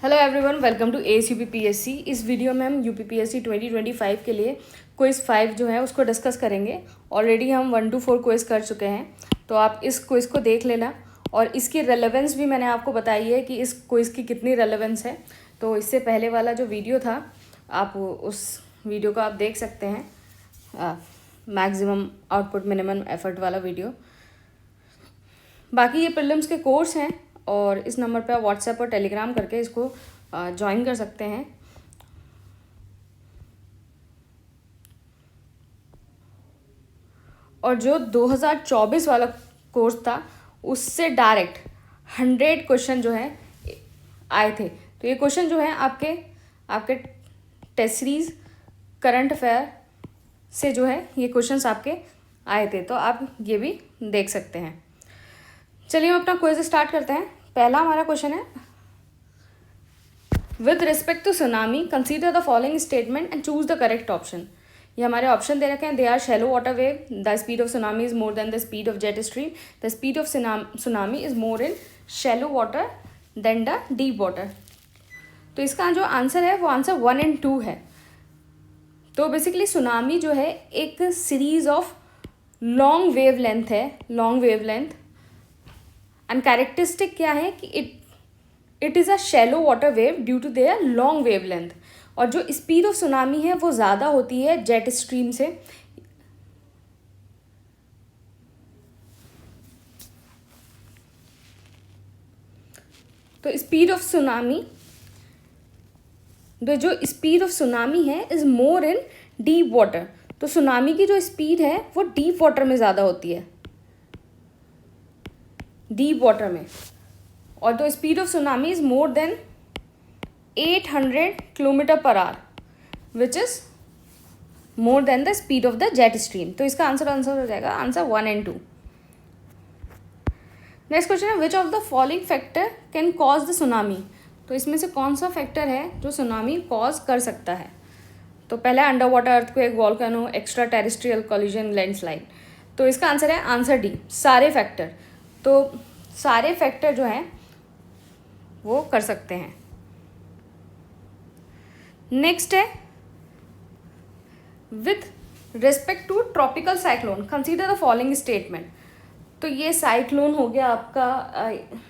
Hello everyone, welcome to S UPPSC. इस video में हम यूपीपीएससी 2025 के लिए क्विज़ 5 जो है उसको डिस्कस करेंगे। ऑलरेडी हम 1 to 4 क्विज़ कर चुके हैं, तो आप इस क्विज़ को देख लेना। और इसकी रेलेवेंस भी मैंने आपको बताई है कि इस क्विज़ की कितनी रेलेवेंस है। तो इससे पहले वाला जो वीडियो था, आप उस वीडियो को आप देख सकते हैं, मैक्सिमम आउटपुट मिनिमम एफर्ट वाला वीडियो। बाकी ये प्रीलिम्स के कोर्स हैं और इस नंबर पे आप व्हाट्सएप और टेलीग्राम करके इसको ज्वाइन कर सकते हैं। और जो 2024 वाला कोर्स था उससे डायरेक्ट 100 क्वेश्चन जो है आए थे। तो ये क्वेश्चन जो है आपके टेस्ट सीरीज करंट अफेयर से जो है ये क्वेश्चंस आपके आए थे, तो आप ये भी देख सकते हैं। चलिए हम अपना क्विज स्टार्ट करते हैं। पहला हमारा क्वेश्चन है, with respect to tsunami consider the following statement and choose the correct option. ये हमारे ऑप्शन दे रखे हैं। They are shallow water wave, the speed of tsunami is more than the speed of jet stream, the speed of tsunami is more in shallow water than the deep water. तो इसका जो answer है वो answer 1 and 2 है। तो basically tsunami जो है एक series of long wavelength है, long wavelength. And characteristic क्या है कि it is a shallow water wave due to their long wavelength. और जो स्पीड ऑफ सुनामी है वो ज़्यादा होती है जेट स्ट्रीम से। तो स्पीड ऑफ सुनामी, जो स्पीड ऑफ सुनामी है is more in deep water. तो सुनामी की जो स्पीड है वो डीप वाटर में ज़्यादा होती है, डीप वाटर में। और the speed of tsunami is more then 800 kilometre per hour, which is more than the speed of the jet stream. तो इसका आंसर हो जाएगा आंसर 1 and 2। नेक्स्ट क्वेश्चन है, which of the following factor can cause the tsunami. तो इसमें से कौन सा फैक्टर है जो सुनामी कॉज कर सकता है। तो पहला under water earthquake, volcano, extra terrestrial collision, landslide. तो इसका आंसर है आंसर डी, सारे फैक्टर। तो सारे फैक्टर जो हैं वो कर सकते हैं। नेक्स्ट है, with respect to tropical cyclone consider the following statement. तो ये साइक्लोन हो गया आपका,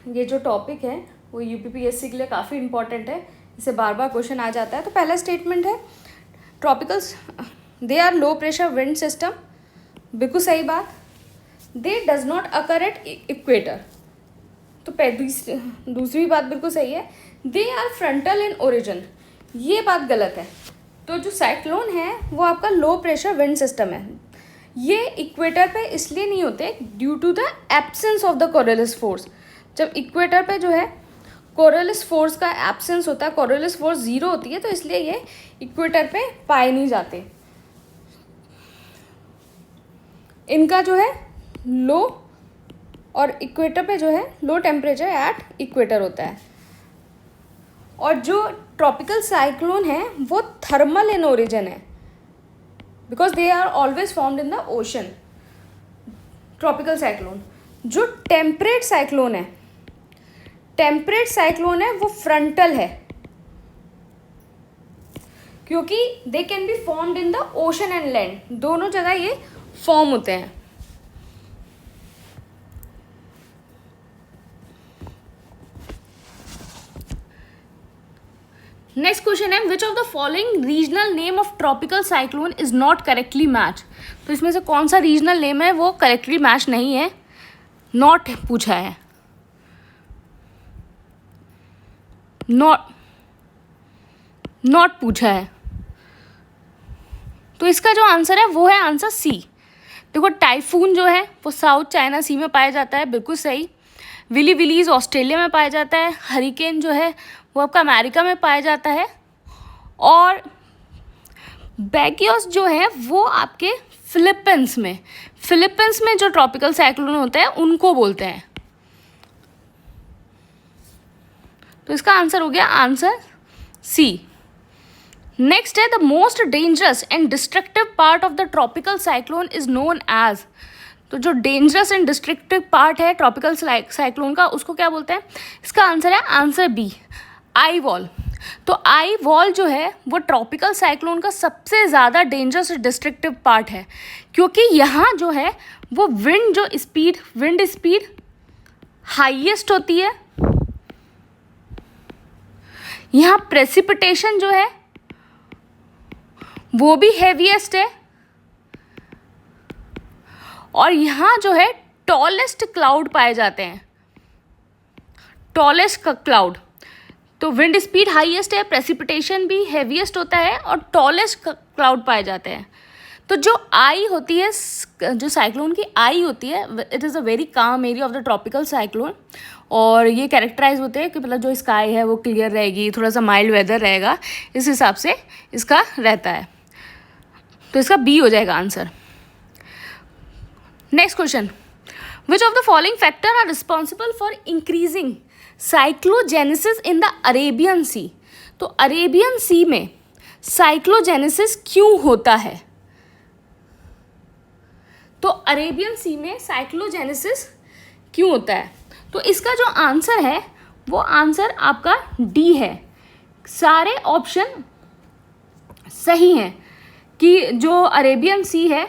ये जो टॉपिक है वो यूपीपीएससी के लिए काफ़ी इंपॉर्टेंट है, इसे बार बार क्वेश्चन आ जाता है। तो पहला स्टेटमेंट है, tropical they are low pressure wind system, बिल्कुल सही बात। They does not occur at equator, तो दूसरी बात बिल्कुल सही है। They are frontal in origin, ये बात गलत है। तो जो साइक्लोन है वो आपका लो प्रेशर विंड सिस्टम है। ये इक्वेटर पे इसलिए नहीं होते due to the absence of the Coriolis force. जब इक्वेटर पे जो है कोरियोलिस फोर्स का एब्सेंस होता है, कोरियोलिस फोर्स 0 होती है, तो इसलिए ये इक्वेटर पे पाए नहीं जाते। इनका जो है लो, और इक्वेटर पे जो है लो टेम्परेचर एट इक्वेटर होता है। और जो ट्रॉपिकल साइक्लोन है वो थर्मल इन ओरिजिन है, because they are always formed in the ocean. Tropical cyclone, जो टेम्परेट साइक्लोन है, वो फ्रंटल है, क्योंकि they can be formed in the ocean and land, दोनों जगह ये फॉर्म होते हैं। नेक्स्ट क्वेश्चन है, which of the following regional name of tropical cyclone is not correctly match. तो इसमें से कौन सा रीजनल नेम है वो करेक्टली मैच नहीं है, नॉट पूछा है, नॉट पूछा है। तो इसका जो आंसर है वो है आंसर सी। देखो, टाइफून जो है वो साउथ चाइना सी में पाया जाता है, बिल्कुल सही। विली विलीज ऑस्ट्रेलिया में पाया जाता है। हरिकेन जो है वो आपका अमेरिका में पाया जाता है। और बैगियोस जो है वो आपके फिलीपींस में जो ट्रॉपिकल साइक्लोन होते हैं उनको बोलते हैं। तो इसका आंसर हो गया आंसर सी। नेक्स्ट है, the most dangerous and destructive part of the tropical cyclone is known as. तो जो डेंजरस एंड डिस्ट्रक्टिव पार्ट है ट्रॉपिकल साइक्लोन का, उसको क्या बोलते हैं। इसका आंसर है आंसर बी, आई वॉल। तो आई वॉल जो है वो ट्रॉपिकल साइक्लोन का सबसे ज़्यादा डेंजरस डिस्ट्रक्टिव पार्ट है, क्योंकि यहाँ जो है वो विंड स्पीड हाईएस्ट होती है, यहाँ प्रेसिपिटेशन जो है वो भी हेवीएस्ट है, और यहाँ जो है टॉलेस्ट क्लाउड पाए जाते हैं, टॉलेस्ट क्लाउड। तो विंड स्पीड हाईएस्ट है, प्रेसिपिटेशन भी हेवीएस्ट होता है, और टॉलेस्ट क्लाउड पाए जाते हैं। तो जो आई होती है, जो साइक्लोन की आई होती है, it is a very calm area of the tropical cyclone, और ये कैरेक्टराइज होते हैं कि मतलब जो स्काई है वो क्लियर रहेगी, थोड़ा सा माइल्ड वेदर रहेगा, इस हिसाब से इसका रहता है। तो इसका बी हो जाएगा answer. Next question, which of the following factor are responsible for increasing cyclogenesis in the Arabian Sea. तो अरेबियन सी में साइक्लोजेनेसिस क्यों होता है? तो अरेबियन सी में साइक्लोजेनेसिस क्यों होता है? तो इसका जो आंसर है वो आंसर आपका डी है। सारे ऑप्शन सही हैं कि जो अरेबियन सी है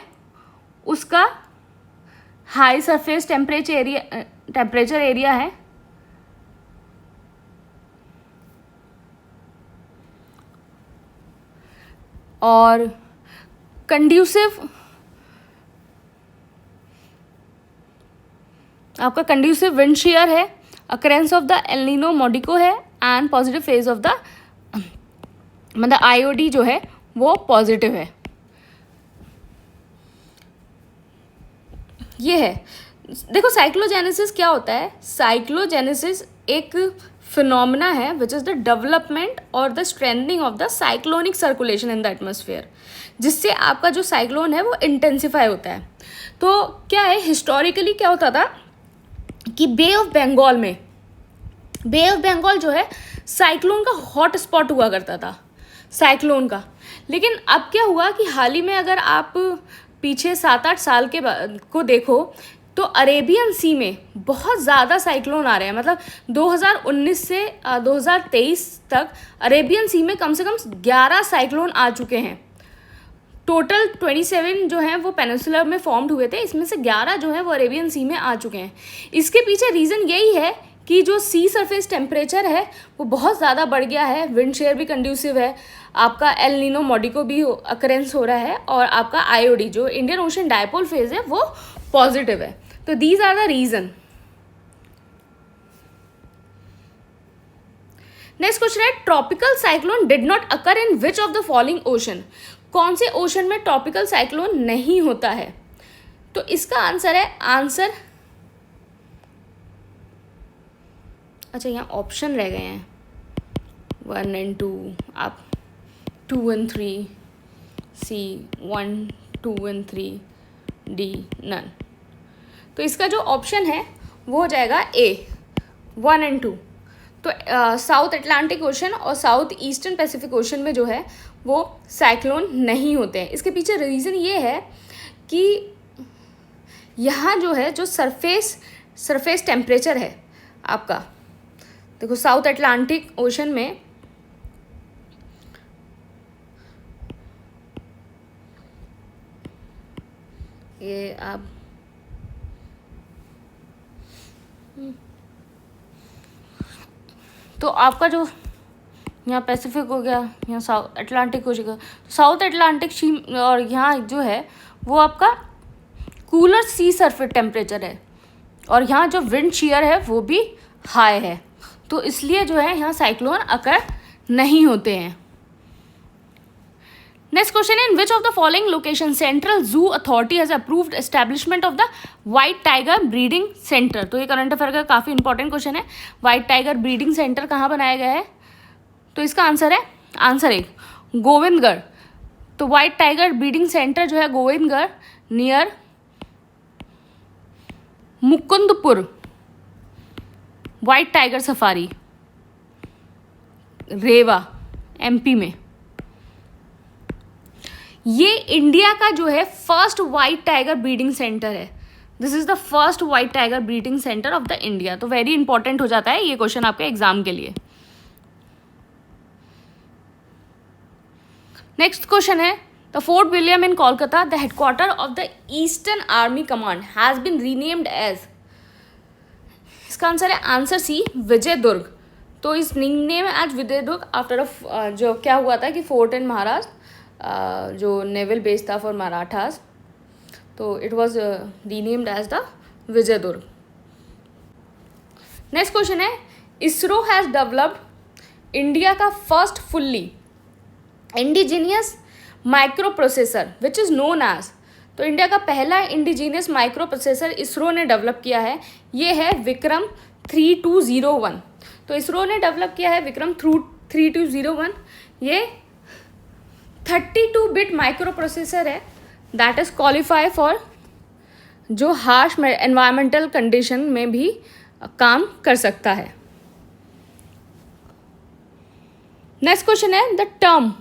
उसका हाई सरफेस टेम्परेचर एरिया है, और कंड्यूसिव आपका कंड्यूसिव विंड शेयर है, occurrence of the El Nino Modoki है, and positive phase of the मतलब आईओडी जो है वो पॉजिटिव है। ये है, देखो साइक्लोजेनेसिस क्या होता है। साइक्लोजेनेसिस एक फिनोमेना है विच इज़ द डेवलपमेंट और the strengthening of the cyclonic circulation in the atmosphere, जिससे आपका जो साइक्लोन है वो इंटेंसिफाई होता है। तो क्या है, हिस्टोरिकली क्या होता था कि बे ऑफ बंगाल जो है साइक्लोन का हॉट स्पॉट हुआ करता था साइक्लोन का। लेकिन अब क्या हुआ कि हाल ही में अगर आप पीछे 7-8 साल के को देखो तो अरेबियन सी में बहुत ज़्यादा साइक्लोन आ रहे हैं। मतलब 2019 से 2023 तक अरेबियन सी में कम से कम 11 साइक्लोन आ चुके हैं। टोटल 27 जो हैं वो पेनिनसुला में फॉर्म्ड हुए थे, इसमें से 11 जो है वो अरेबियन सी में आ चुके हैं। इसके पीछे रीज़न यही है कि जो सी सरफेस टेम्परेचर है वो बहुत ज़्यादा बढ़ गया है, विंड शेयर भी कंड्यूसिव है, आपका एल नीनो मॉडिको भी अकरेंस हो रहा है, और आपका आईओडी जो इंडियन ओशन डायपोल फेज है वो पॉजिटिव है। तो these are the reason. Next question है, tropical cyclone did not occur in which of the following ocean. कौन से ओशन में ट्रॉपिकल साइक्लोन नहीं होता है? तो इसका आंसर है अच्छा यहाँ ऑप्शन रह गए हैं 1 and 2, आप 2 and 3, C 1, 2 and 3, D none। तो इसका जो ऑप्शन है वो हो जाएगा A 1 and 2। तो साउथ अटलांटिक ओशन और साउथ ईस्टर्न पैसिफिक ओशन में जो है वो साइक्लोन नहीं होते हैं। इसके पीछे रीज़न ये है कि यहाँ जो है जो सरफेस टेम्परेचर है आपका, देखो साउथ अटलांटिक ओशन में ये आप तो आपका जो यहाँ पैसिफिक हो गया, यहाँ साउथ अटलांटिक हो जाएगा। साउथ अटलांटिक और यहाँ जो है वो आपका कूलर सी सरफेस टेम्परेचर है, और यहाँ जो विंड शेयर है वो भी हाई है, तो इसलिए जो है यहाँ साइक्लोन अकर नहीं होते हैं। नेक्स्ट क्वेश्चन है, in which of the following location central zoo authority has approved establishment of the white tiger breeding centre. तो ये करंट अफेयर का काफ़ी इंपॉर्टेंट क्वेश्चन है। व्हाइट टाइगर ब्रीडिंग सेंटर कहाँ बनाया गया है? तो इसका आंसर है आंसर ए गोविंदगढ़। तो व्हाइट टाइगर ब्रीडिंग सेंटर जो है Govindgarh near Mukundpur, white tiger safari Rewa MP में। ये इंडिया का जो है first white tiger breeding centre है। This is the first white tiger breeding centre of the India. तो वेरी इंपॉर्टेंट हो जाता है ये क्वेश्चन आपके एग्जाम के लिए। नेक्स्ट क्वेश्चन है, the Fort William in Kolkata, the headquarter of the eastern army command, has been renamed as. इसका आंसर है आंसर सी, विजय दुर्ग। तो इस name as Vijaydurg after जो क्या हुआ था कि फोर्ट इन महाराष्ट्र जो नेवल बेस था फॉर मराठास, तो it was renamed as the Vijaydurg. Next question है, इसरो हैज डेवलप्ड इंडिया का first fully indigenous microprocessor which is known as. तो इंडिया का पहला इंडिजीनियस माइक्रो प्रोसेसर इसरो ने डेवलप किया है, ये है विक्रम 3201। तो इसरो ने डेवलप किया है विक्रम 3201। ये 32-बिट माइक्रो प्रोसेसर है दैट इज क्वालिफाई फॉर जो हार्श एनवायरमेंटल कंडीशन में भी काम कर सकता है। नेक्स्ट क्वेश्चन है, the term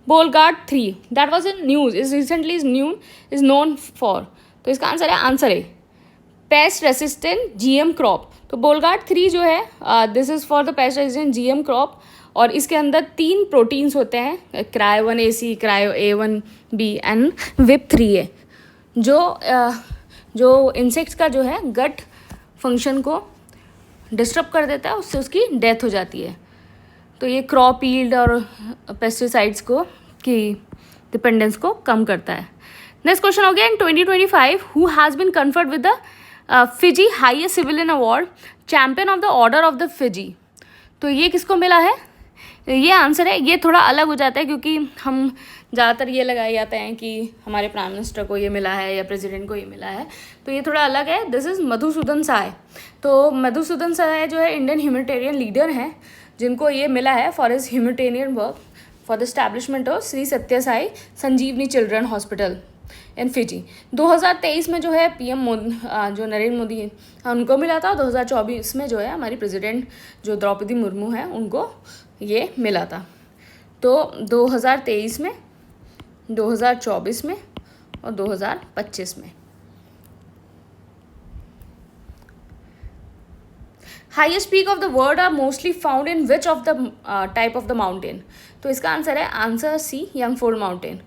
Bollgard 3 that was in news is recently is known for. तो इसका आंसर है answer A, paste resistant GM crop. तो बोलगार्ड 3 जो है this is for the paste resistant GM crop, और इसके अंदर 3 प्रोटीन्स होते हैं, cryo 1AC, cryo A1B and whip 3A, जो इंसेक्ट्स का जो है गट फंक्शन को डिस्टर्ब कर देता है, उससे उसकी डेथ हो जाती है। तो ये क्रॉप यील्ड और पेस्टिसाइड्स को की डिपेंडेंस को कम करता है। नेक्स्ट क्वेश्चन हो गया, in 2025 who has been conferred with the Fiji highest civilian award, champion of the order of the Fiji. तो ये किसको मिला है? ये आंसर है, ये थोड़ा अलग हो जाता है क्योंकि हम ज़्यादातर ये लगाए जाते हैं कि हमारे प्राइम मिनिस्टर को ये मिला है या प्रेसिडेंट को ये मिला है, तो ये थोड़ा अलग है। This is Madhusudan Sai. तो मधुसूदन साय जो है इंडियन ह्यूमैनिटेरियन लीडर हैं जिनको ये मिला है for his humanitarian work for the establishment of Shri सत्य साई संजीवनी चिल्ड्रन हॉस्पिटल इन फिजी। 2023 में जो है पीएम मोदी जो नरेंद्र मोदी उनको मिला था, 2024 में जो है हमारी प्रेसिडेंट जो द्रौपदी मुर्मू हैं उनको ये मिला था। तो 2023 में, 2024 में और 2025 में। Highest peak of the world are mostly found in which of the type of the mountain. तो इसका आंसर है आंसर सी, यंगफोल्ड माउंटेन।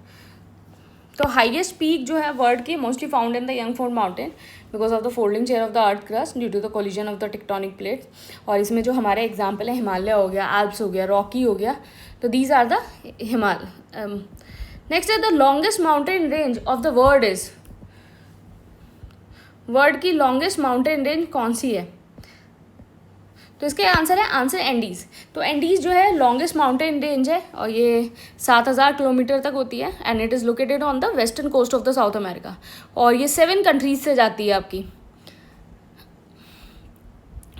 तो हाइएस्ट पीक जो है वर्ल्ड की mostly found in the young fold mountain because of the folding chair of the earth crust due to the collision of the tectonic plates. और इसमें जो हमारे example है हिमालय हो गया, आल्प्स हो गया, रॉकी हो गया, तो these are the Himalaya. Next है the longest mountain range of the world is. World की लॉन्गेस्ट माउंटेन रेंज कौन सी है? तो इसके आंसर है आंसर एंडीज़। तो एंडीज़ जो है लॉन्गेस्ट माउंटेन रेंज है और ये 7000 किलोमीटर तक होती है and it is located on the western coast of the South America. और ये 7 कंट्रीज से जाती है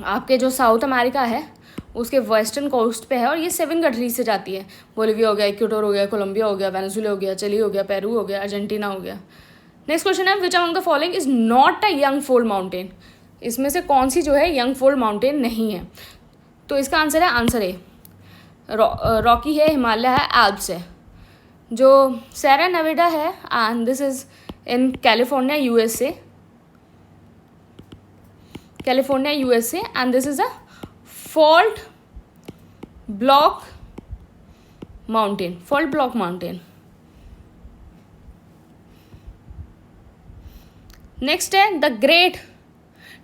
आपके जो साउथ अमेरिका है उसके वेस्टर्न कोस्ट पे है और ये 7 कंट्रीज से जाती है। बोलिविया हो गया, इक्वाडोर हो गया, कोलंबिया हो गया, वेनेजुएला हो गया, चिली हो गया, पेरू हो गया, अर्जेंटीना हो गया। नेक्स्ट क्वेश्चन है, which among the following is not a young fold mountain. इसमें से कौन सी जो है यंगफोल्ड माउंटेन नहीं है? तो इसका आंसर है आंसर ए, रॉकी है, हिमालय है, एल्प्स है। जो सेरा नेवाडा है and this is in California USA, California USA and this is a fault block mountain, fault block mountain. Next है the great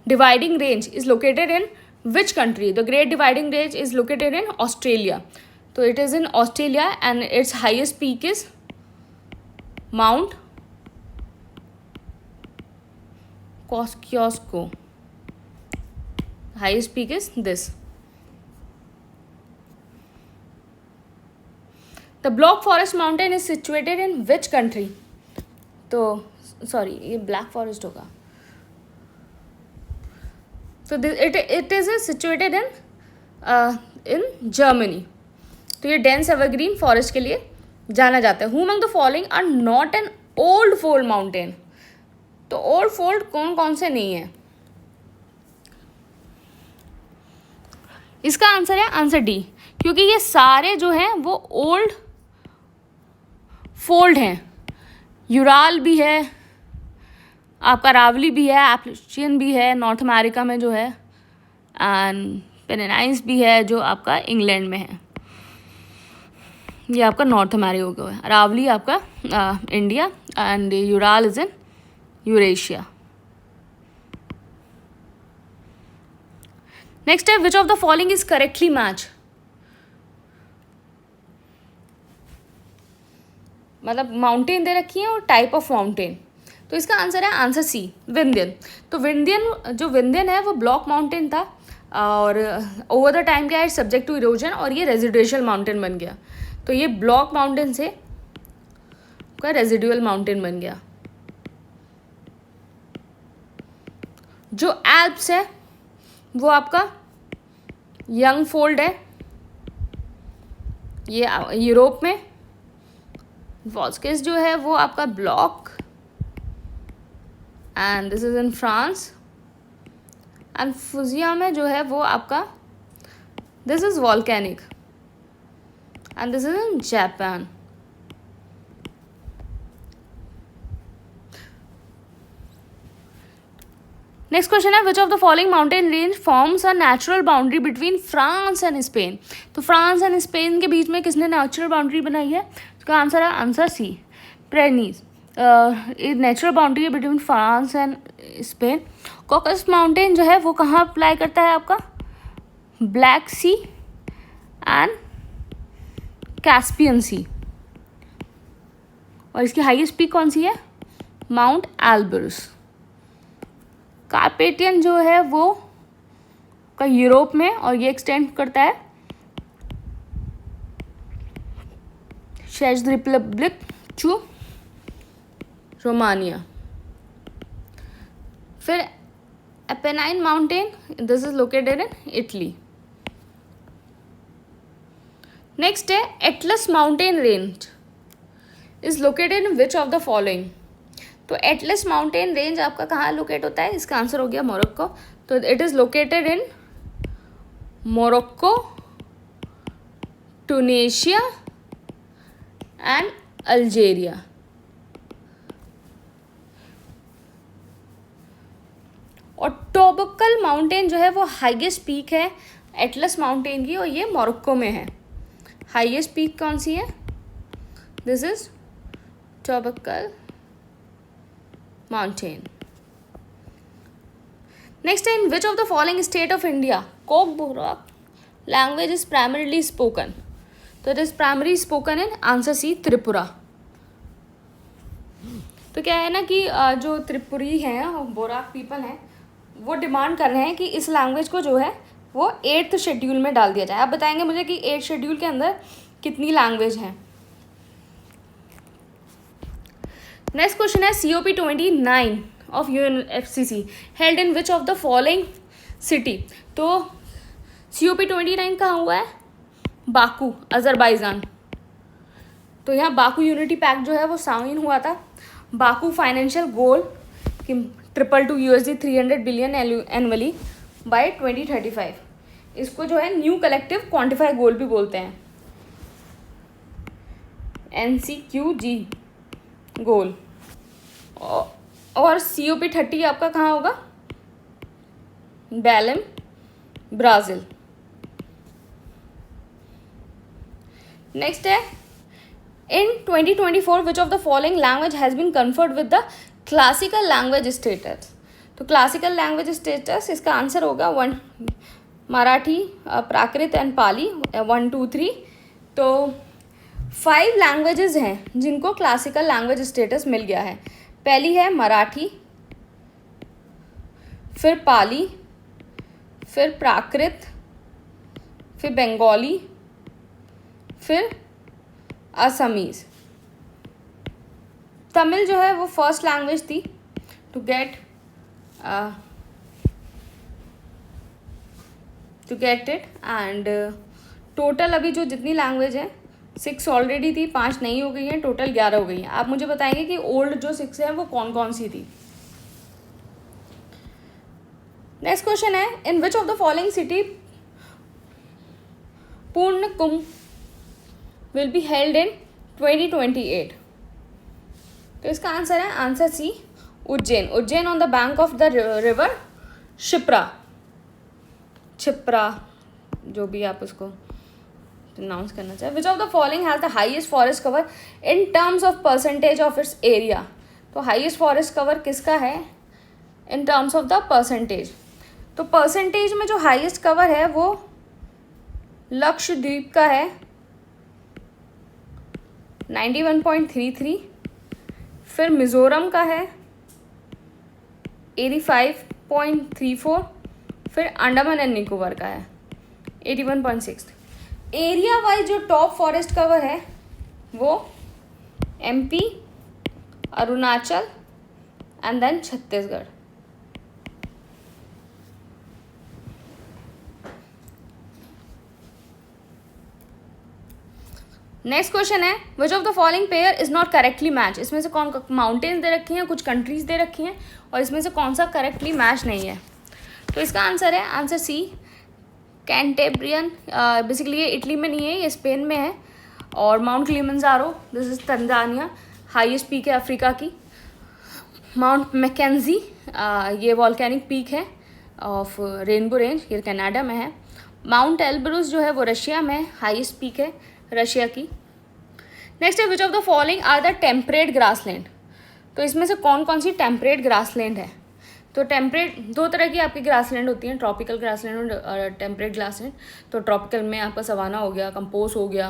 dividing range is located in which country? The great dividing range is located in Australia. तो it is in Australia and its highest peak is Mount Kosciuszko. Highest peak is this. The Black Forest mountain is situated in which country? तो sorry ये black forest होगा। So it is situated in Germany. तो ये dense evergreen forest के लिए जाना जाता है। Who among the following are not an old fold mountain? तो ओल्ड फोल्ड कौन कौन से नहीं है? इसका आंसर है आंसर डी, क्योंकि ये सारे जो हैं वो ओल्ड फोल्ड हैं। यूराल भी है, आपका रावली भी है, एप्लेशियन भी है नॉर्थ अमेरिका में जो है, एंड पेनिनाइज भी है जो आपका इंग्लैंड में है। ये आपका नॉर्थ अमेरिका है, अरावली आपका India, and Ural is in Eurasia. Next है which of the following is correctly match, मतलब माउंटेन दे रखी है और टाइप ऑफ माउंटेन, तो इसका आंसर है आंसर सी, विंध्यन। तो विंध्यन है वो ब्लॉक माउंटेन था और ओवर द टाइम क्या है सब्जेक्ट टू इरोजन और ये रेजिडुअल माउंटेन बन गया, तो ये ब्लॉक माउंटेन से का रेजिडुअल माउंटेन बन गया। जो एल्प्स है वो आपका यंग फोल्ड है, ये यूरोप में। वॉस्किस जो है वो आपका block, and this is in France. And Fujiyama जो है वो आपका this is volcanic, and this is in Japan. Next question है which of the following mountain range forms a natural boundary between France and Spain. तो France and Spain के बीच में किसने नेचुरल बाउंड्री बनाई है, इसका आंसर है आंसर सी, प्रेनीज। नेचुरल बाउंड्री है between France and Spain. Caucus mountain जो है वो कहाँ अप्लाई करता है आपका, ब्लैक सी एंड कैस्पियन सी। और इसकी हाईएस्ट पीक कौन सी है, माउंट एल्ब्रस। कार्पेटियन जो है वो का यूरोप में और ये एक्सटेंड करता है चेक रिपब्लिक टू रोमानिया। फिर Apennine mountain, this is located in Italy. Next है Atlas mountain range is located in which of the following. तो एटलस माउंटेन रेंज आपका कहाँ लोकेट होता है, इसका आंसर हो गया मोरक्को। तो it is located in Morocco, Tunisia and Algeria. और टोबकल माउंटेन जो है वो हाईएस्ट पीक है एटलस माउंटेन की और ये मोरक्को में है। हाईएस्ट पीक कौन सी है, this is Toubkal mountain. Next है in which of the following state of India Kokborok language is primarily spoken. तो it is primary spoken in answer C, Tripura. तो क्या है ना कि जो त्रिपुरी हैं बोराक पीपल हैं वो डिमांड कर रहे हैं कि इस लैंग्वेज को जो है वो 8th शेड्यूल में डाल दिया जाए। आप बताएंगे मुझे कि 8th शेड्यूल के अंदर कितनी लैंग्वेज हैं। नेक्स्ट क्वेश्चन है COP29 of UNFCCC held in which of the following city. तो COP29 कहाँ हुआ है, बाकू, अजरबैजान। तो यहाँ बाकू यूनिटी पैक्ट जो है वो साइन हुआ था। बाकू फाइनेंशियल गोल कि $222 300 बिलियन एनुअली बाय 2035। इसको जो है न्यू कलेक्टिव क्वांटिफाई गोल भी बोलते हैं, NCQG गोल। और COP30 आपका कहाँ होगा, बेलेम, ब्राज़ील। नेक्स्ट है in 2024 which of the following language has been conferred with the classical language status. तो क्लासिकल लैंग्वेज स्टेटस इसका आंसर होगा 1 मराठी, प्राकृत एंड पाली 1 2 3। तो 5 लैंग्वेजेस हैं जिनको क्लासिकल लैंग्वेज स्टेटस मिल गया है। पहली है मराठी, फिर पाली, फिर प्राकृत, फिर बंगाली, फिर असमीज़। तमिल जो है वो फर्स्ट लैंग्वेज थी to get it. And total अभी जो जितनी लैंग्वेज है 6 ऑलरेडी थी, 5 नई हो गई हैं, टोटल 11 हो गई हैं। आप मुझे बताएंगे कि ओल्ड जो 6 है वो कौन कौन सी थी। नेक्स्ट क्वेश्चन है in which of the following city Purna Kumbh will be held in 2028। तो इसका आंसर है answer C, Ujjain. Ujjain on the bank of the river Kshipra, जो भी आप उसको अनाउंस करना चाहिए। Which of the following has the highest forest cover in terms of percentage of its area. तो हाईएस्ट फॉरेस्ट कवर किसका है in terms of the percentage? तो परसेंटेज में जो हाईएस्ट कवर है वो लक्षद्वीप का है 91.33, फिर मिज़ोरम का है 85.34, फिर अंडमान एंड निकोबार का है 81.6। एरिया वाइज जो टॉप फॉरेस्ट कवर है वो MP, Arunachal and then Chhattisgarh. Next question है which of the following pair is not correctly match. इसमें से कौन माउंटेन्स दे रखी हैं, कुछ कंट्रीज दे रखी हैं और इसमें से कौन सा करेक्टली मैच नहीं है। तो इसका आंसर है आंसर सी कैंटेब्रियन। बेसिकली ये इटली में नहीं है, ये स्पेन में है। और mount Kilimanjaro this is Tanzania, highest peak है अफ्रीका की। माउंट मैकेंजी ये वॉल्केनिक पीक है ऑफ रेनबो रेंज, ये कनाडा में है। माउंट एल्ब्रूस जो है वो रशिया में है, हाईएस्ट पीक है रशिया की। नेक्स्ट है which of the following are the temperate grassland. तो इसमें से कौन कौन सी टेम्परेट ग्रासलैंड है? तो टेम्परेट दो तरह की आपकी ग्रासलैंड होती हैं, ट्रॉपिकल ग्रासलैंड और टेम्परेट ग्रासलैंड। तो ट्रॉपिकल में आपका सवाना हो गया, कंपोज हो गया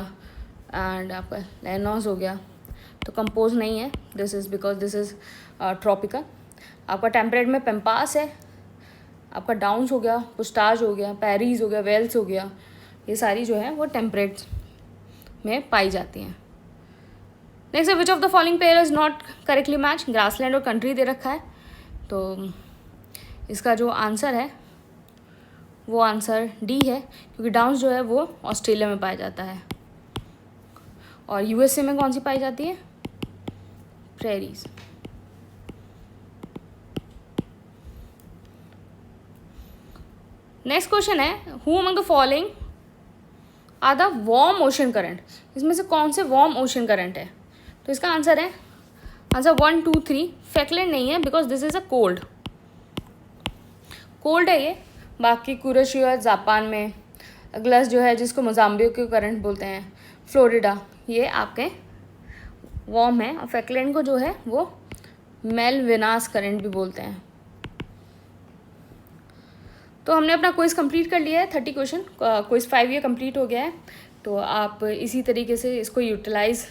एंड आपका लैनॉस हो गया। तो कंपोज नहीं है, this is because this is tropical. आपका टेम्परेट में पेम्पास है, आपका डाउन्स हो गया, पुस्टाज हो गया, पैरीज हो गया, वेल्स हो गया, ये सारी जो है वो टेम्परेट में पाई जाती हैं। नेक्स्ट है which of the following pair is not correctly match. Grassland और कंट्री दे रखा है, तो इसका जो आंसर है वो आंसर डी है, क्योंकि डाउन्स जो है वो ऑस्ट्रेलिया में पाया जाता है। और यूएसए में कौन सी पाई जाती है? प्रेरीज। नेक्स्ट क्वेश्चन है who among the following are the warm ocean current. इसमें से कौन से वार्म ओशन करंट है? तो इसका आंसर है आंसर 1, 2, 3। फैकलैंड नहीं है because this is a cold है ये। बाकी कुरोशियो है जापान में, अगलस जो है जिसको मोजाम्बिक करंट बोलते हैं, फ्लोरिडा, ये आपके वार्म है। और फैकलैंड को जो है वो मेलविनास करंट भी बोलते हैं। तो हमने अपना क्विज़ कंप्लीट कर लिया है, 30 क्वेश्चन, क्विज़ 5 ये कंप्लीट हो गया है। तो आप इसी तरीके से इसको यूटिलाइज़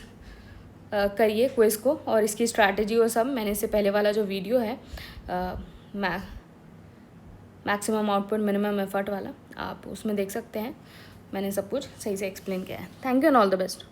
करिए क्विज़ को, और इसकी स्ट्रैटेजी और सब मैंने इससे पहले वाला जो वीडियो है मैक्सिमम आउटपुट मिनिमम एफर्ट वाला, आप उसमें देख सकते हैं। मैंने सब कुछ सही से एक्सप्लेन किया है। Thank you and all the best.